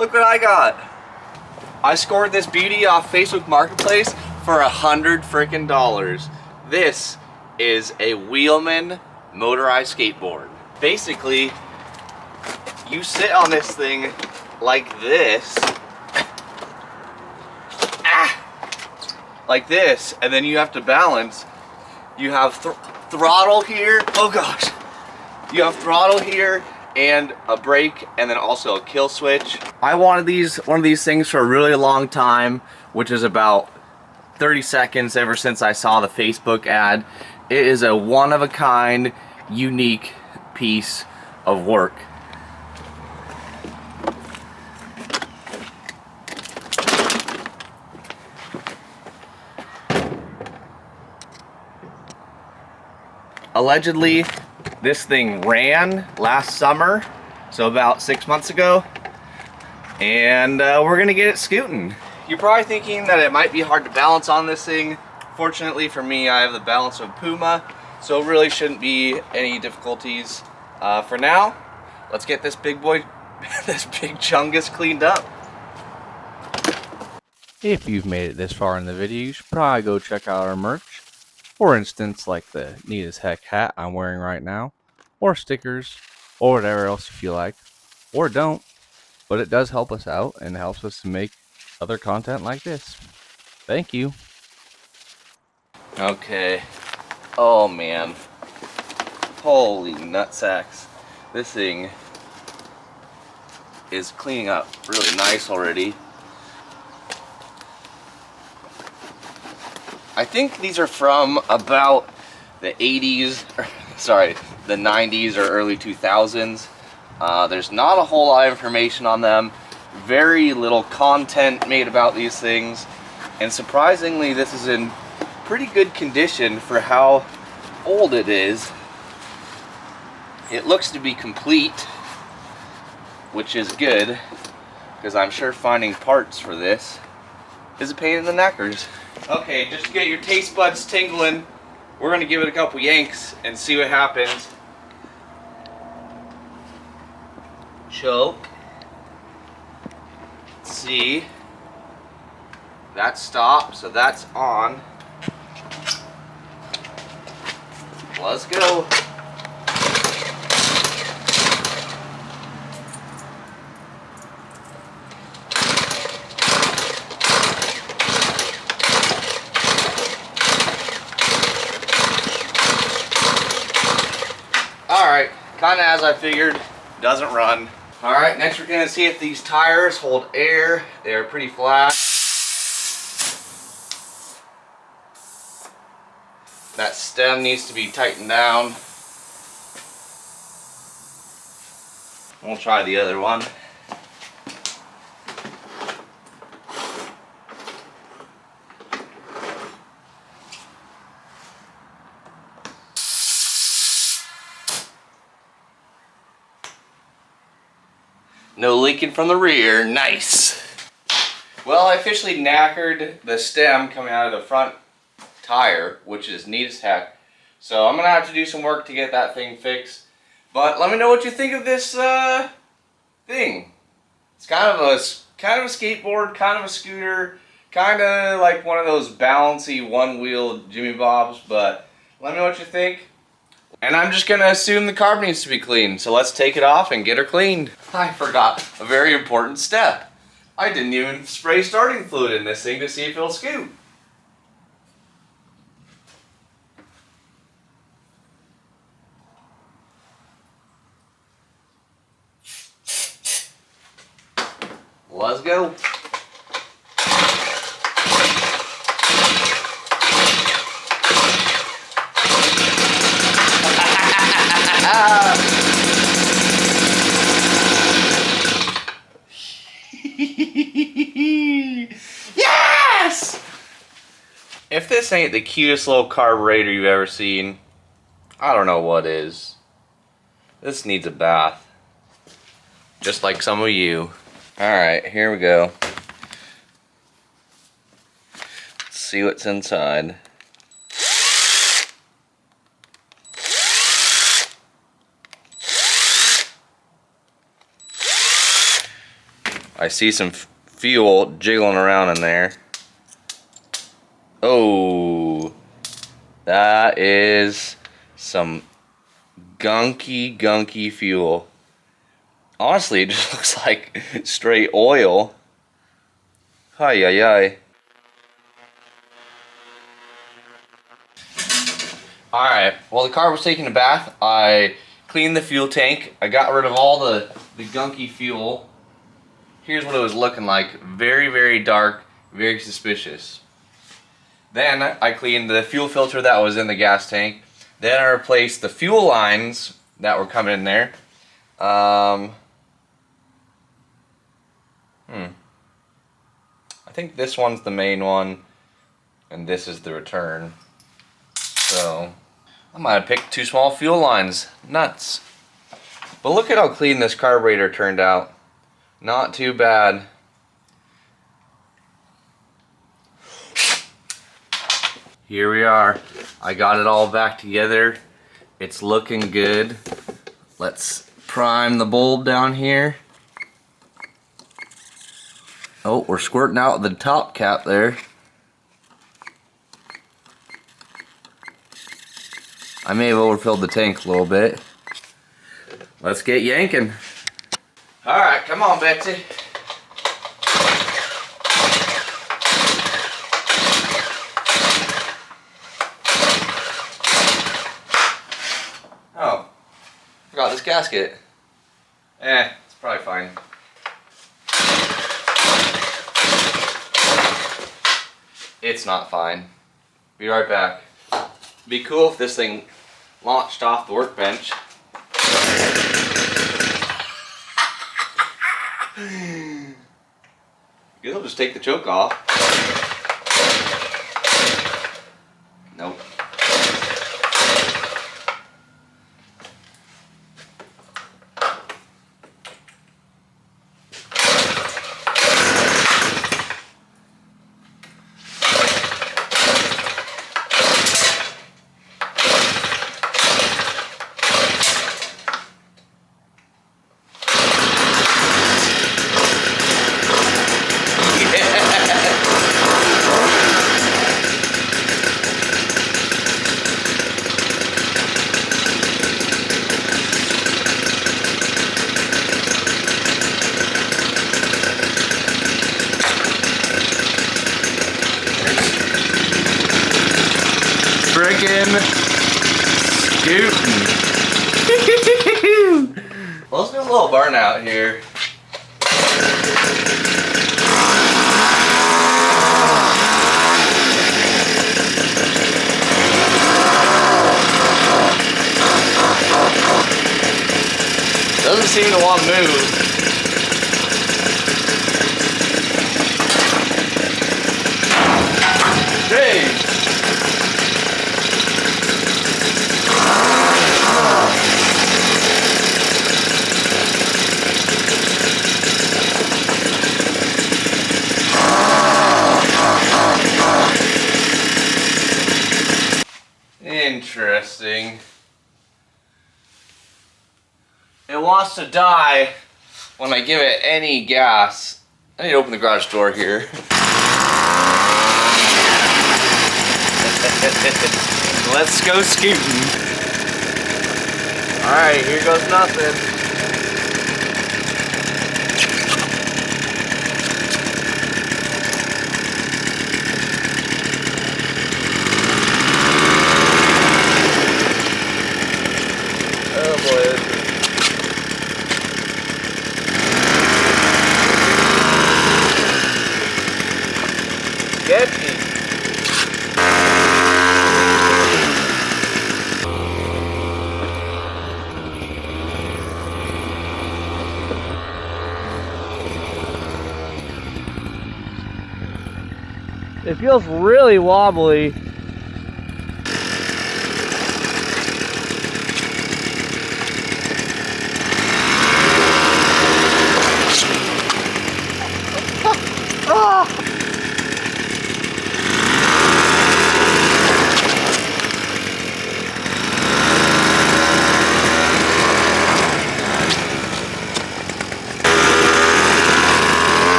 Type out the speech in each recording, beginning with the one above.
Look what I got. I scored this beauty off Facebook Marketplace for $100 freaking. This is a Wheelman motorized skateboard. Basically, you sit on this thing like this. Like this, and then you have to balance. You have throttle here. Oh gosh. You have throttle here and a brake, and then also a kill switch. I wanted one of these things for a really long time, which is about 30 seconds ever since I saw the Facebook ad. It is a one-of-a-kind, unique piece of work. Allegedly, this thing ran last summer, so about 6 months ago, and we're gonna get it scooting. You're probably thinking that it might be hard to balance on this thing. Fortunately for me, I have the balance of Puma, so it really shouldn't be any difficulties. For now, let's get this big boy, this big chungus cleaned up. If you've made it this far in the video, you should probably go check out our merch. For instance, like the neat as heck hat I'm wearing right now, or stickers, or whatever else you feel like, or don't, but it does help us out and helps us to make other content like this. Thank you. Okay. Oh man. Holy nutsacks. This thing is cleaning up really nice already. I think these are from about the 80s, sorry, the 90s or early 2000s. There's not a whole lot of information on them. Very little content made about these things. And surprisingly, this is in pretty good condition for how old it is. It looks to be complete, which is good, because I'm sure finding parts for this is a pain in the knackers. Okay, just to get your taste buds tingling, we're gonna give it a couple yanks and see what happens. Choke. Let's see. That stopped, so that's on. Let's go. Alright, kinda as I figured, doesn't run. Alright, next we're gonna see if these tires hold air. They're pretty flat. That stem needs to be tightened down. We'll try the other one. No leaking from the rear, nice. Well, I officially knackered the stem coming out of the front tire, which is neat as heck. So I'm gonna have to do some work to get that thing fixed. But let me know what you think of this thing. It's kind of a skateboard, kind of a scooter, kind of like one of those bouncy one-wheel Jimmy Bobs. But let me know what you think. And I'm just gonna assume the carb needs to be cleaned, so let's take it off and get her cleaned. I forgot a very important step. I didn't even spray starting fluid in this thing to see if it'll scoot. Let's go. Yes! If this ain't the cutest little carburetor you've ever seen, I don't know what is. This needs a bath. Just like some of you. Alright, here we go. Let's see what's inside. I see some fuel jiggling around in there. Oh, that is some gunky fuel. Honestly, it just looks like straight oil. Hi, yi. Alright, while the car was taking a bath, I cleaned the fuel tank. I got rid of all the gunky fuel. Here's what it was looking like. Very dark, very suspicious. Then I cleaned the fuel filter that was in the gas tank. Then I replaced the fuel lines that were coming in there. I think this one's the main one, and this is the return. So I might have picked too small fuel lines. Nuts. But look at how clean this carburetor turned out. Not too bad. Here we are. I got it all back together. It's looking good. Let's prime the bulb down here. Oh, we're squirting out the top cap there. I may have overfilled the tank a little bit. Let's get yanking. Alright, come on, Betsy. Oh, forgot this gasket. It's probably fine. It's not fine. Be right back. Be cool if this thing launched off the workbench. Guess I'll just take the choke off. Nope. Frickin' scootin'. Well, let's do a little burnout here. Doesn't seem to want to move. Hey! Interesting. It wants to die when I give it any gas. I need to open the garage door here. Let's go scooting. Alright, here goes nothing. Oh boy. Get me. It feels really wobbly.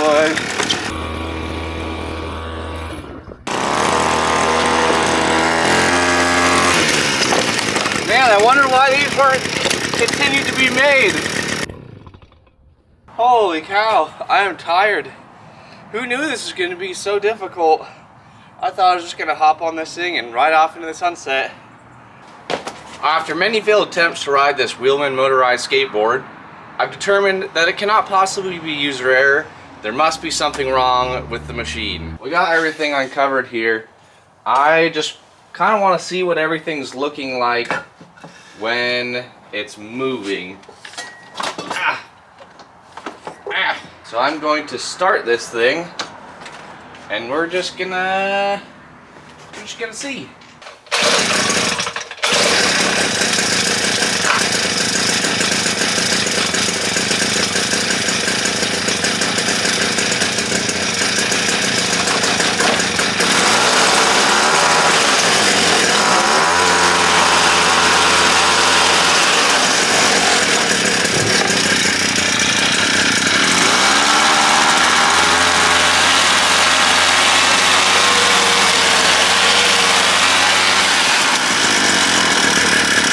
boy. Man, I wonder why these weren't continued to be made. Holy cow, I am tired. Who knew this was going to be so difficult? I thought I was just going to hop on this thing and ride off into the sunset. After many failed attempts to ride this Wheelman motorized skateboard, I've determined that it cannot possibly be user error. There must be something wrong with the machine. We got everything uncovered here. I just kind of want to see what everything's looking like when it's moving. So I'm going to start this thing, and we're just gonna see.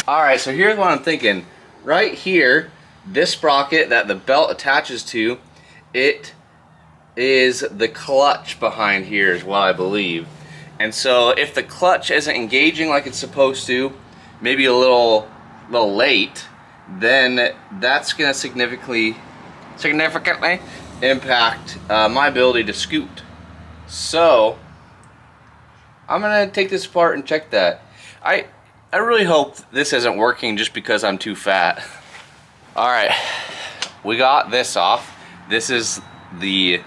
Alright, so here's what I'm thinking. Right here, this sprocket that the belt attaches to, it is the clutch behind here is what I believe. And so if the clutch isn't engaging like it's supposed to, maybe a little late, then that's going to significantly impact my ability to scoot. So I'm going to take this apart and check that. I really hope this isn't working just because I'm too fat. Alright, we got this off. This is the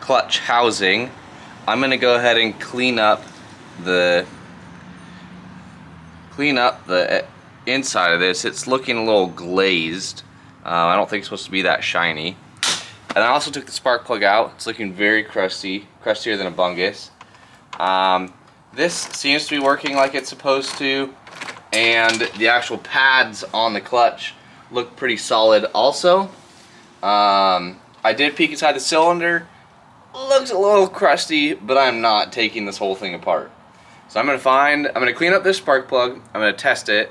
clutch housing. I'm gonna go ahead and clean up the inside of this. It's looking a little glazed. I don't think it's supposed to be that shiny. And I also took the spark plug out. It's looking very crusty, crustier than a bungus. This seems to be working like it's supposed to, and the actual pads on the clutch look pretty solid also. I did peek inside the cylinder. Looks a little crusty, but I'm not taking this whole thing apart. So I'm gonna clean up this spark plug, I'm gonna test it,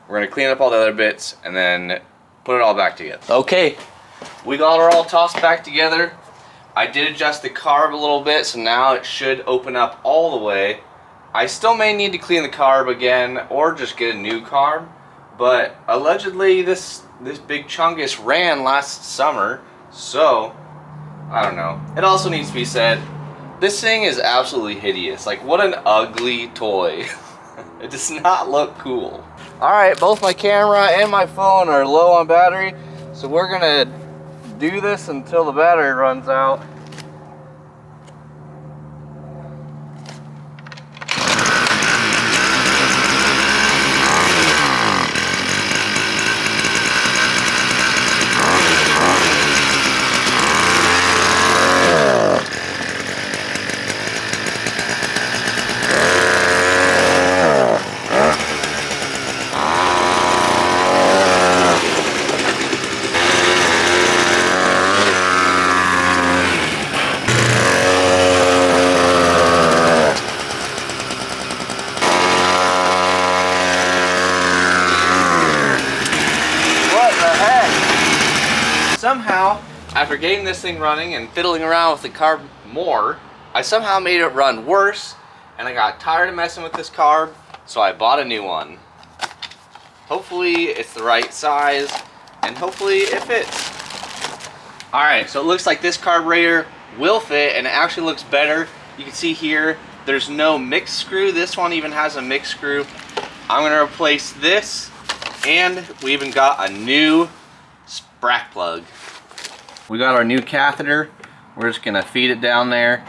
we're gonna clean up all the other bits, and then put it all back together. Okay, we got it all tossed back together. I did adjust the carb a little bit, so now it should open up all the way. I still may need to clean the carb again, or just get a new carb, but allegedly this big chungus ran last summer, so I don't know. It also needs to be said, this thing is absolutely hideous. Like, what an ugly toy. It does not look cool. Alright, both my camera and my phone are low on battery, so we're gonna do this until the battery runs out. Somehow, after getting this thing running and fiddling around with the carb more, I somehow made it run worse, and I got tired of messing with this carb, so I bought a new one. Hopefully it's the right size, and hopefully it fits. Alright, so it looks like this carburetor will fit, and it actually looks better. You can see here, there's no mix screw. This one even has a mix screw. I'm going to replace this, and we even got a new sprack plug. We got our new catheter. We're just gonna feed it down there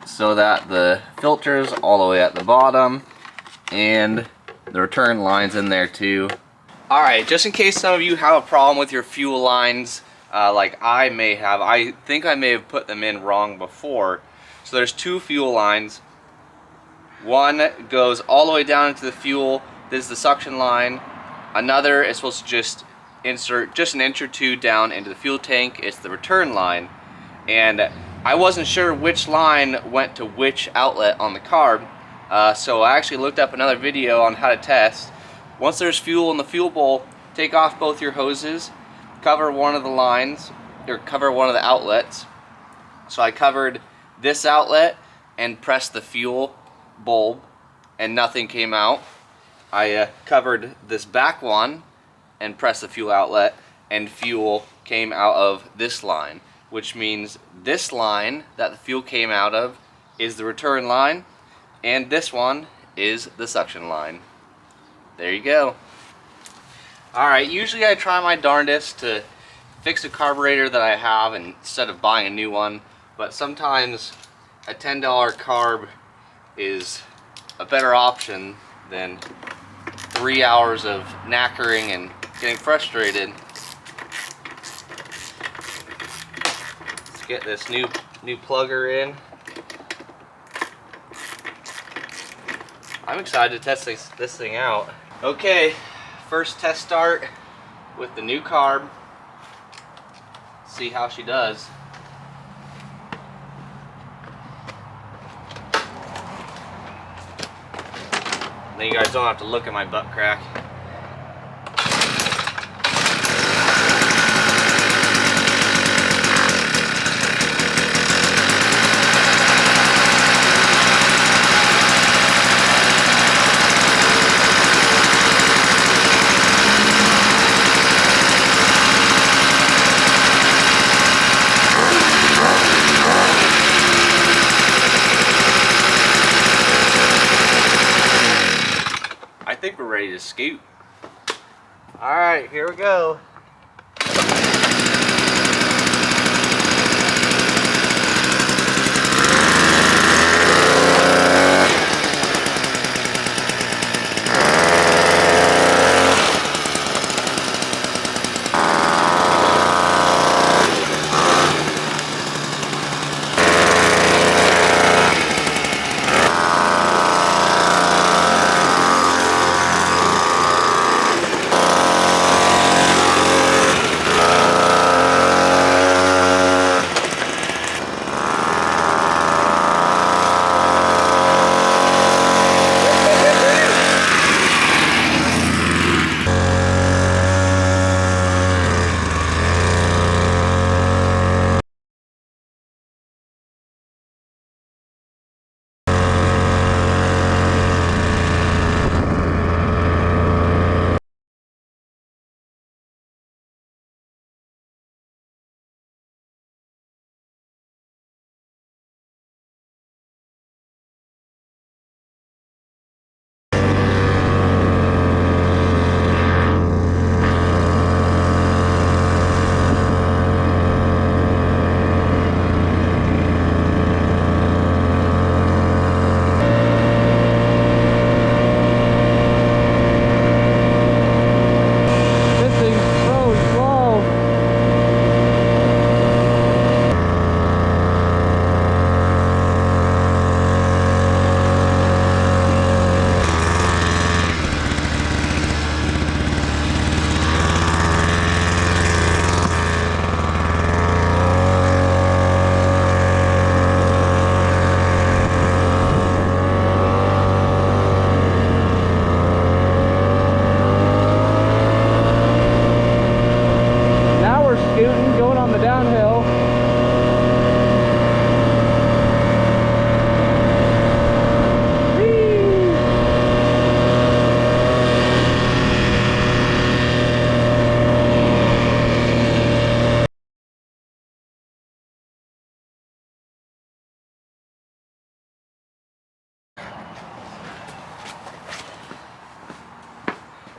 so that the filter's all the way at the bottom, and the return line's in there too. Alright, just in case some of you have a problem with your fuel lines, like I may have, I think I may have put them in wrong before. So there's two fuel lines. One goes all the way down into the fuel. This is the suction line. Another is supposed to just insert just an inch or two down into the fuel tank. It's the return line. and I wasn't sure which line went to which outlet on the carb, so I actually looked up another video on how to test. Once there's fuel in the fuel bowl, take off both your hoses, cover one of the lines, or cover one of the outlets. So I covered this outlet and pressed the fuel bulb, and nothing came out. I covered this back one and pressed the fuel outlet, and fuel came out of this line, which means this line that the fuel came out of is the return line, and this one is the suction line. There you go. Alright, usually I try my darndest to fix a carburetor that I have instead of buying a new one, but sometimes a $10 carb is a better option than 3 hours of knackering and getting frustrated. Let's get this new plugger in. I'm excited to test this thing out. Okay, first test start with the new carb. See how she does. Then you guys don't have to look at my butt crack. I think we're ready to scoot. Alright, here we go.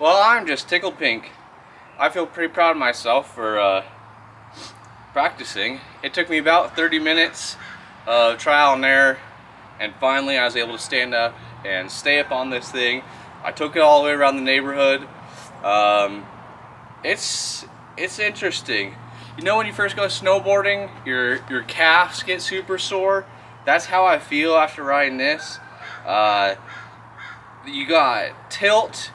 Well, I'm just tickled pink. I feel pretty proud of myself for practicing. It took me about 30 minutes of trial and error, and finally I was able to stand up and stay up on this thing. I took it all the way around the neighborhood. It's interesting. You know, when you first go snowboarding, your calves get super sore. That's how I feel after riding this. You got tilt,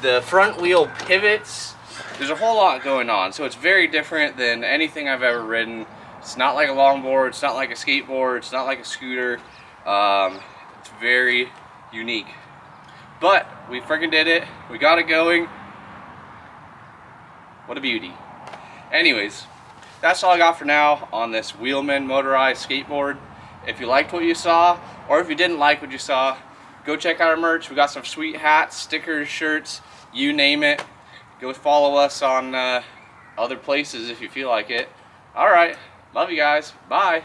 the front wheel pivots. There's a whole lot going on, so it's very different than anything I've ever ridden. It's not like a longboard, it's not like a skateboard, it's not like a scooter. It's very unique. But we freaking did it. We got it going. What a beauty. Anyways, that's all I got for now on this Wheelman motorized skateboard. If you liked what you saw, or if you didn't like what you saw, go check out our merch. We got some sweet hats, stickers, shirts, you name it. Go follow us on other places if you feel like it. Alright, love you guys. Bye.